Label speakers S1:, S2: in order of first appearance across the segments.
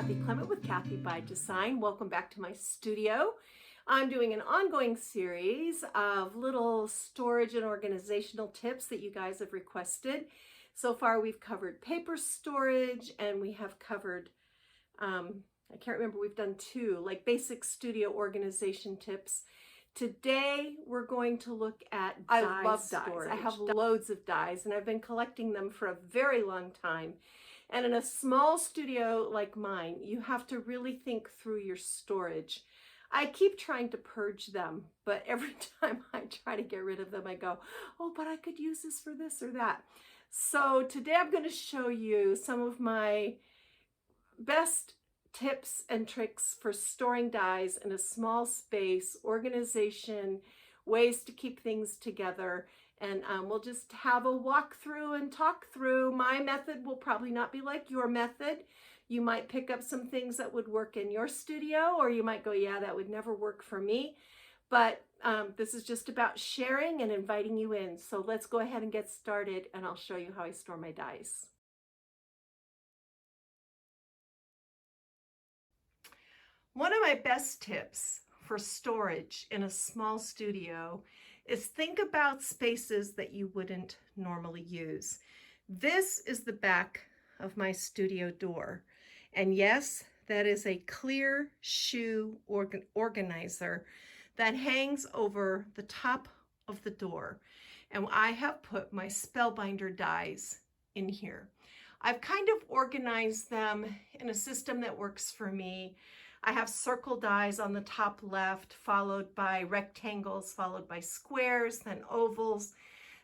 S1: Kathy Clement with Kathy by Design. Welcome back to my studio. I'm doing an ongoing series of little storage and organizational tips that you guys have requested. So far we've covered paper storage and we have covered, I can't remember, we've done two, like basic studio organization tips. Today we're going to look at I love dies. I have loads of dies and I've been collecting them for a very long time. And in a small studio like mine, you have to really think through your storage. I keep trying to purge them, but every time I try to get rid of them, I go, oh, but I could use this for this or that. So today I'm going to show you some of my best tips and tricks for storing dies in a small space, organization, ways to keep things together. And we'll just have a walk through and talk through. My method will probably not be like your method. You might pick up some things that would work in your studio, or you might go, yeah, that would never work for me. But this is just about sharing and inviting you in. So let's go ahead and get started, and I'll show you how I store my dies. One of my best tips for storage in a small studio is think about spaces that you wouldn't normally use. This is the back of my studio door. And yes, that is a clear shoe organizer that hangs over the top of the door. And I have put my Spellbinder dies in here. I've kind of organized them in a system that works for me. I have circle dies on the top left, followed by rectangles, followed by squares, then ovals.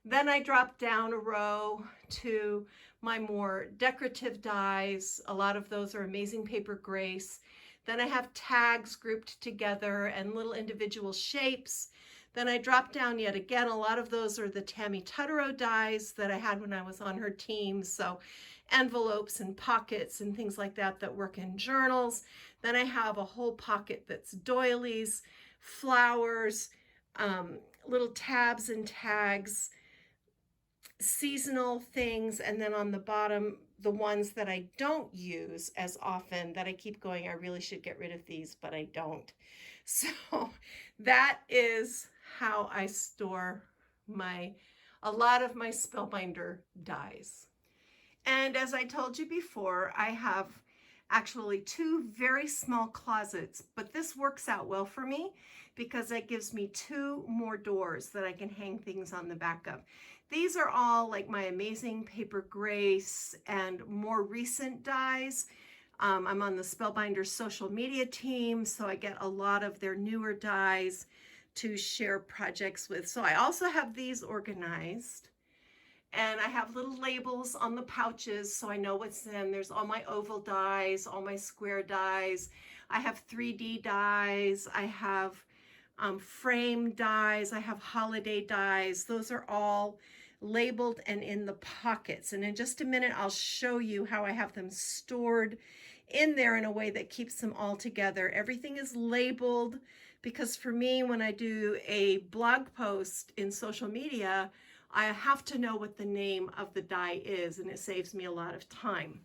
S1: Then I drop down a row to my more decorative dies. A lot of those are Amazing Paper Grace. Then I have tags grouped together and little individual shapes. Then I drop down yet again. A lot of those are the Tammy Tutterow dies that I had when I was on her team. So envelopes and pockets and things like that that work in journals. Then I have a whole pocket that's doilies, flowers, little tabs and tags, seasonal things, and then on the bottom, the ones that I don't use as often that I keep going, I really should get rid of these, but I don't. So that is how I store a lot of my Spellbinder dies. And as I told you before, I have actually two very small closets, but this works out well for me because it gives me two more doors that I can hang things on the back of. These are all like my Amazing Paper Grace and more recent dies. I'm on the Spellbinder social media team, so I get a lot of their newer dies to share projects with. So I also have these organized. And I have little labels on the pouches so I know what's in. There's all my oval dies, all my square dies. I have 3D dies. I have frame dies. I have holiday dies. Those are all labeled and in the pockets. And in just a minute, I'll show you how I have them stored in there in a way that keeps them all together. Everything is labeled because for me, when I do a blog post in social media, I have to know what the name of the die is, and it saves me a lot of time.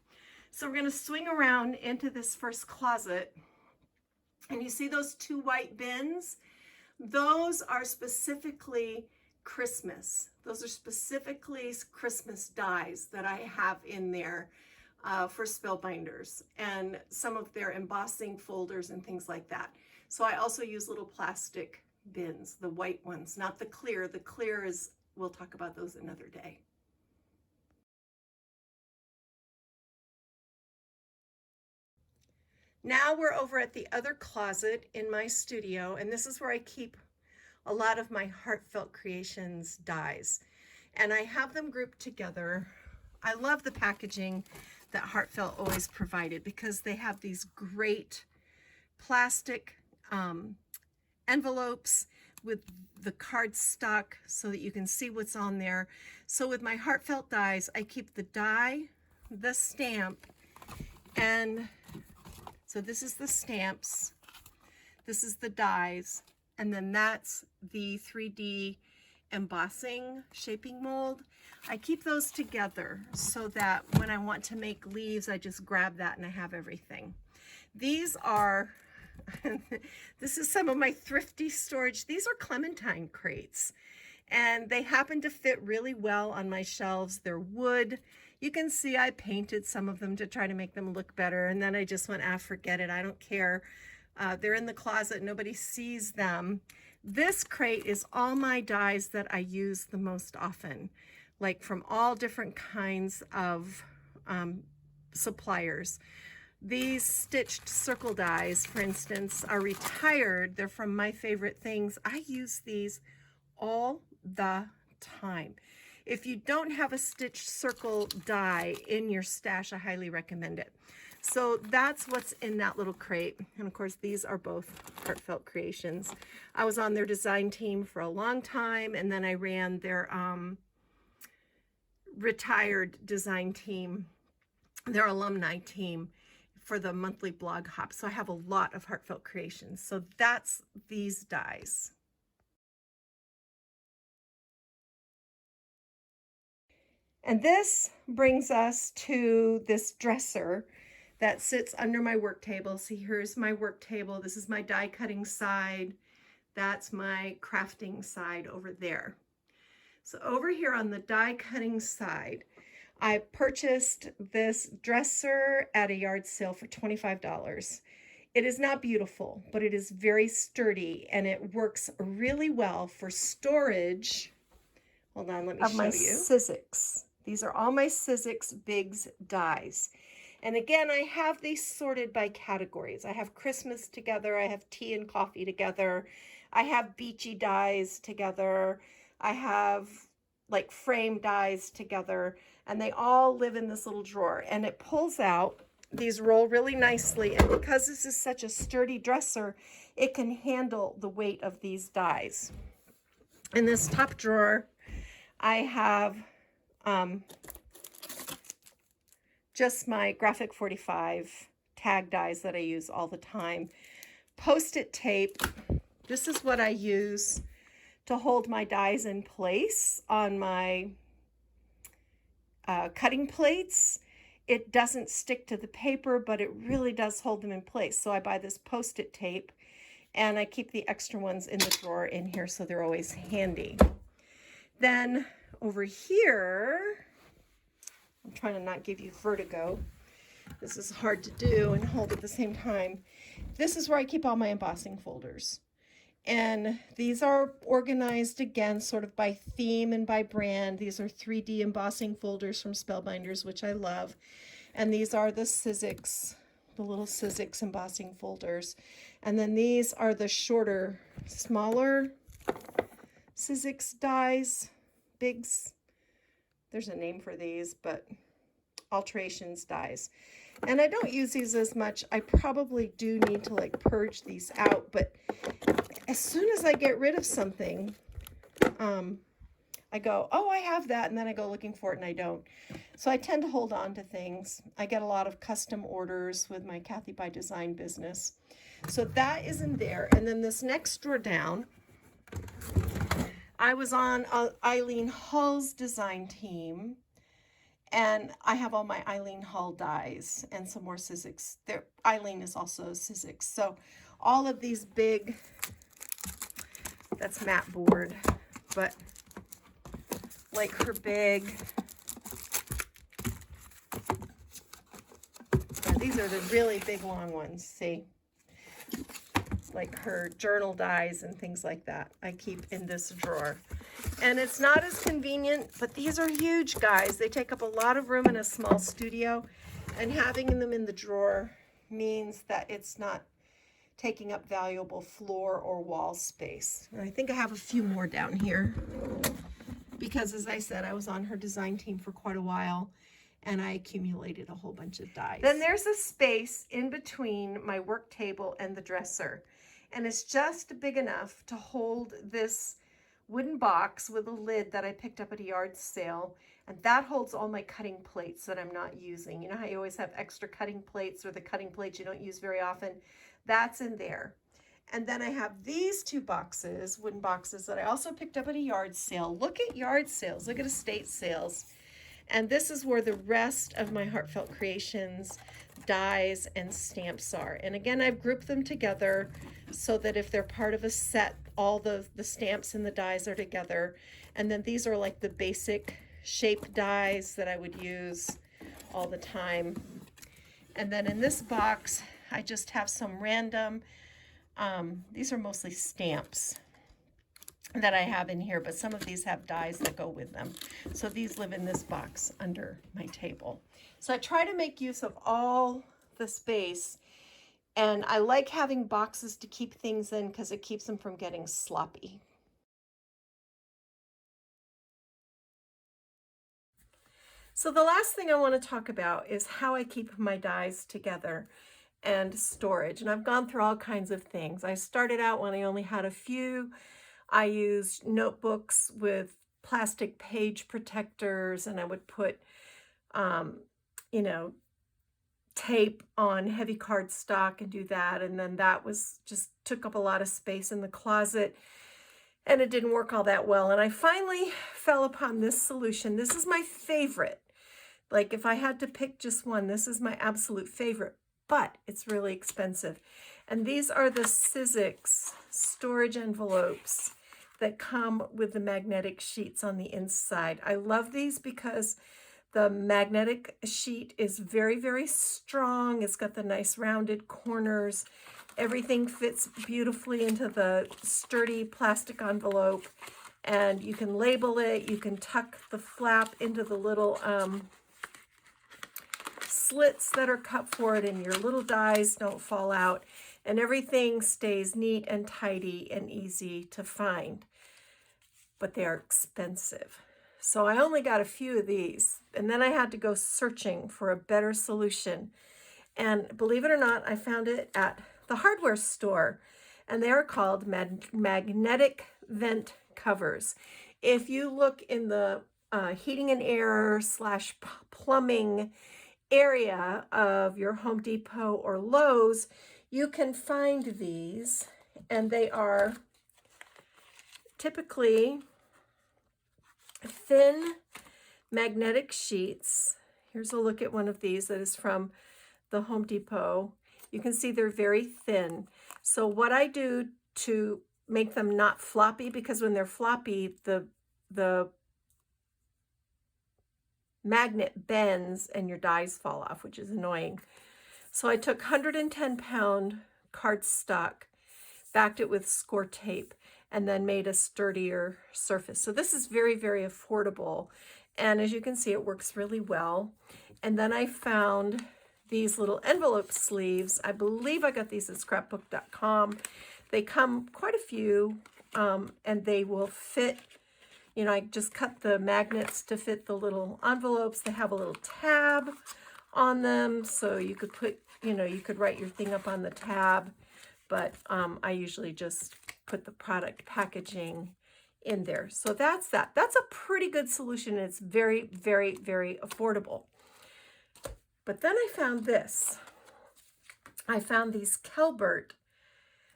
S1: So we're going to swing around into this first closet, and you see those two white bins? Those are specifically Christmas. Those are specifically Christmas dies that I have in there for Spellbinders and some of their embossing folders and things like that. So I also use little plastic bins, the white ones, not the clear. The clear is, we'll talk about those another day. Now we're over at the other closet in my studio, and this is where I keep a lot of my Heartfelt Creations dies. And I have them grouped together. I love the packaging that Heartfelt always provided because they have these great plastic envelopes with the cardstock so that you can see what's on there. So with my Heartfelt dies, I keep the die, the stamp, and so this is the stamps, this is the dies, and then that's the 3D embossing shaping mold. I keep those together so that when I want to make leaves, I just grab that and I have everything. These are, this is some of my thrifty storage. These are clementine crates, and they happen to fit really well on my shelves. They're wood. You can see I painted some of them to try to make them look better, and then I just went, forget it, I don't care. They're in the closet, nobody sees them. This crate is all my dies that I use the most often, like from all different kinds of suppliers. These stitched circle dies, for instance, are retired. They're from My Favorite Things. I use these all the time. If you don't have a stitched circle die in your stash, I highly recommend it. So that's what's in that little crate. And of course, these are both Heartfelt Creations. I was on their design team for a long time, and then I ran their retired design team, their alumni team, for the monthly blog hop. So I have a lot of Heartfelt Creations. So that's these dies. And this brings us to this dresser that sits under my work table. See, here's my work table. This is my die cutting side. That's my crafting side over there. So over here on the die cutting side, I purchased this dresser at a yard sale for $25. It is not beautiful, but it is very sturdy, and it works really well for storage. Hold on, let me show you. Of my Sizzix. These are all my Sizzix Bigs dies. And again, I have these sorted by categories. I have Christmas together, I have tea and coffee together, I have beachy dies together, I have like frame dies together, and they all live in this little drawer. And it pulls out, these roll really nicely, and because this is such a sturdy dresser, it can handle the weight of these dies. In this top drawer, I have just my Graphic 45 tag dies that I use all the time. Post-it tape, this is what I use to hold my dies in place on my cutting plates. It doesn't stick to the paper, but it really does hold them in place. So I buy this Post-it tape, and I keep the extra ones in the drawer in here so they're always handy. Then over here, I'm trying to not give you vertigo. This is hard to do and hold at the same time. This is where I keep all my embossing folders. And these are organized again sort of by theme and by brand. These are 3D embossing folders from Spellbinders, which I love. And these are the Sizzix, the little Sizzix embossing folders. And then these are the shorter, smaller Sizzix dies, Bigs. There's a name for these, but alterations dies. And I don't use these as much. I probably do need to like purge these out, but as soon as I get rid of something, I go, oh, I have that, and then I go looking for it and I don't. So I tend to hold on to things. I get a lot of custom orders with my Kathy by Design business. So that is in there. And then this next drawer down, I was on Eileen Hull's design team, and I have all my Eileen Hull dies and some more Sizzix. Eileen is also Sizzix. So all of these big, that's matte board, but like her big, yeah, these are the really big long ones, see? Like her journal dies and things like that I keep in this drawer. And it's not as convenient, but these are huge, guys. They take up a lot of room in a small studio, and having them in the drawer means that it's not taking up valuable floor or wall space. And I think I have a few more down here because, as I said, I was on her design team for quite a while, and I accumulated a whole bunch of dies. Then there's a space in between my work table and the dresser, and it's just big enough to hold this wooden box with a lid that I picked up at a yard sale, and that holds all my cutting plates that I'm not using. You know how you always have extra cutting plates or the cutting plates you don't use very often? That's in there. And then I have these two boxes, wooden boxes, that I also picked up at a yard sale. Look at yard sales, look at estate sales. And this is where the rest of my Heartfelt Creations dies and stamps are. And again, I've grouped them together so that if they're part of a set, all the stamps and the dies are together. And then these are like the basic shape dies that I would use all the time. And then in this box, I just have some random, these are mostly stamps that I have in here, but some of these have dies that go with them. So these live in this box under my table. So I try to make use of all the space, and I like having boxes to keep things in because it keeps them from getting sloppy. So the last thing I want to talk about is how I keep my dies together and storage. And I've gone through all kinds of things. I started out when I only had a few. I used notebooks with plastic page protectors, and I would put, you know, tape on heavy cardstock and do that. And then that was just took up a lot of space in the closet, and it didn't work all that well. And I finally fell upon this solution. This is my favorite. Like if I had to pick just one, this is my absolute favorite, but it's really expensive. And these are the Sizzix storage envelopes that come with the magnetic sheets on the inside. I love these because the magnetic sheet is very, very strong. It's got the nice rounded corners. Everything fits beautifully into the sturdy plastic envelope, and you can label it. You can tuck the flap into the little slits that are cut for it, and your little dies don't fall out, and everything stays neat and tidy and easy to find. But they are expensive. So I only got a few of these, and then I had to go searching for a better solution. And believe it or not, I found it at the hardware store, and they are called magnetic vent covers. If you look in the heating and air / plumbing area of your Home Depot or Lowe's, you can find these, and they are typically thin magnetic sheets. Here's a look at one of these that is from the Home Depot. You can see they're very thin. So what I do to make them not floppy, because when they're floppy, the magnet bends and your dies fall off, which is annoying. So I took 110-pound cardstock, backed it with score tape, and then made a sturdier surface. So this is very, very affordable. And as you can see, it works really well. And then I found these little envelope sleeves. I believe I got these at scrapbook.com. They come quite a few, and they will fit. You know, I just cut the magnets to fit the little envelopes. They have a little tab on them, so you could put, you know, you could write your thing up on the tab, but I usually just put the product packaging in there. So that's that. That's a pretty good solution, and it's very, very, very affordable. But then I found this. I found these Kelbert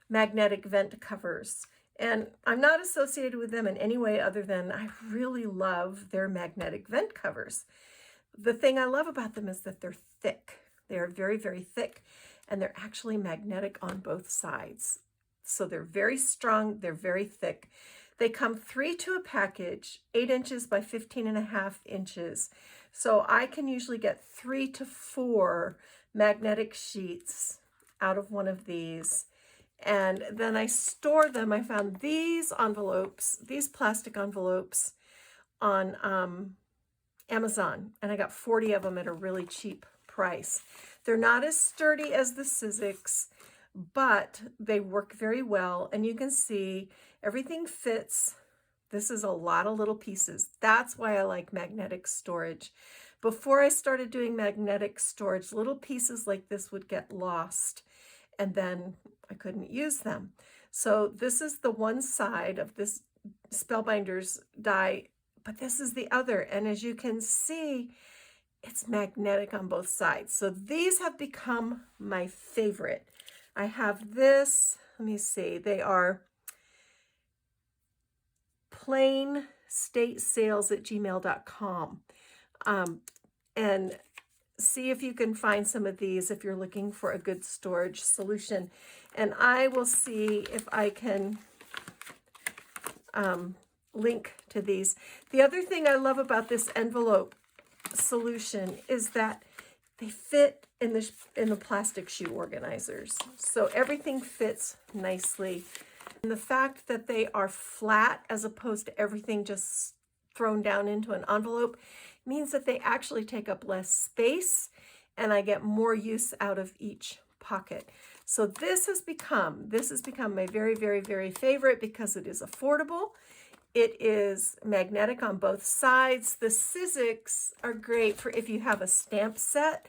S1: magnetic vent covers. And I'm not associated with them in any way other than I really love their magnetic vent covers. The thing I love about them is that they're thick. They're very, very thick, and they're actually magnetic on both sides. So they're very strong, they're very thick. They come 3 to a package, 8 inches by 15.5 inches. So I can usually get 3 to 4 magnetic sheets out of one of these. And then I store them. I found these envelopes, these plastic envelopes on Amazon, and I got 40 of them at a really cheap price. They're not as sturdy as the Sizzix, but they work very well, and you can see everything fits. This is a lot of little pieces. That's why I like magnetic storage. Before I started doing magnetic storage, little pieces like this would get lost, and then I couldn't use them. So this is the one side of this Spellbinders die, but this is the other. And as you can see, it's magnetic on both sides. So these have become my favorite. I have this, let me see, they are plainstatesales@gmail.com. And see if you can find some of these if you're looking for a good storage solution. And I will see if I can link to these. The other thing I love about this envelope solution is that they fit in the plastic shoe organizers. So everything fits nicely. And the fact that they are flat as opposed to everything just thrown down into an envelope means that they actually take up less space and I get more use out of each pocket. So this has become my very, very, very favorite because it is affordable. It is magnetic on both sides. The Sizzix are great for if you have a stamp set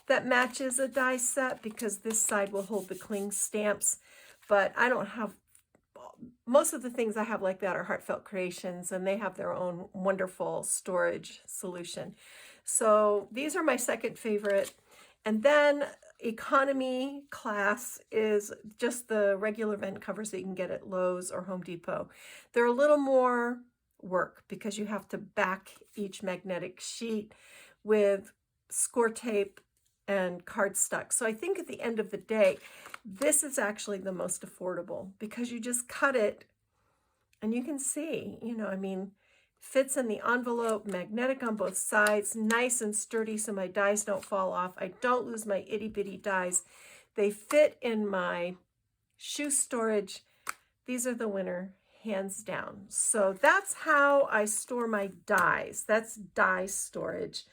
S1: that matches a die set, because this side will hold the cling stamps. But I don't have, most of the things I have like that are Heartfelt Creations, and they have their own wonderful storage solution. So these are my second favorite. And then economy class is just the regular vent covers that you can get at Lowe's or Home Depot. They're a little more work because you have to back each magnetic sheet with score tape and cardstock. So I think at the end of the day, this is actually the most affordable because you just cut it and you can see, you know, I mean, fits in the envelope, magnetic on both sides, nice and sturdy so my dies don't fall off. I don't lose my itty bitty dies. They fit in my shoe storage. These are the winner, hands down. So that's how I store my dies. That's die storage.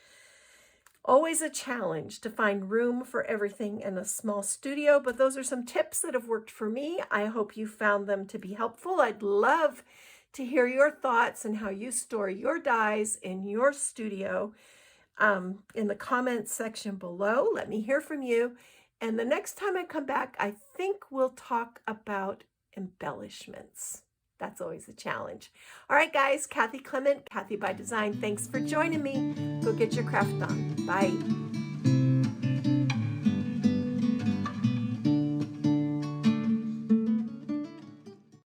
S1: Always a challenge to find room for everything in a small studio, but those are some tips that have worked for me. I hope you found them to be helpful. I'd love to hear your thoughts and how you store your dies in your studio in the comments section below. Let me hear from you. And the next time I come back, I think we'll talk about embellishments. That's always a challenge. All right, guys, Kathy Clement, Kathy by Design. Thanks for joining me. Go get your craft on. Bye.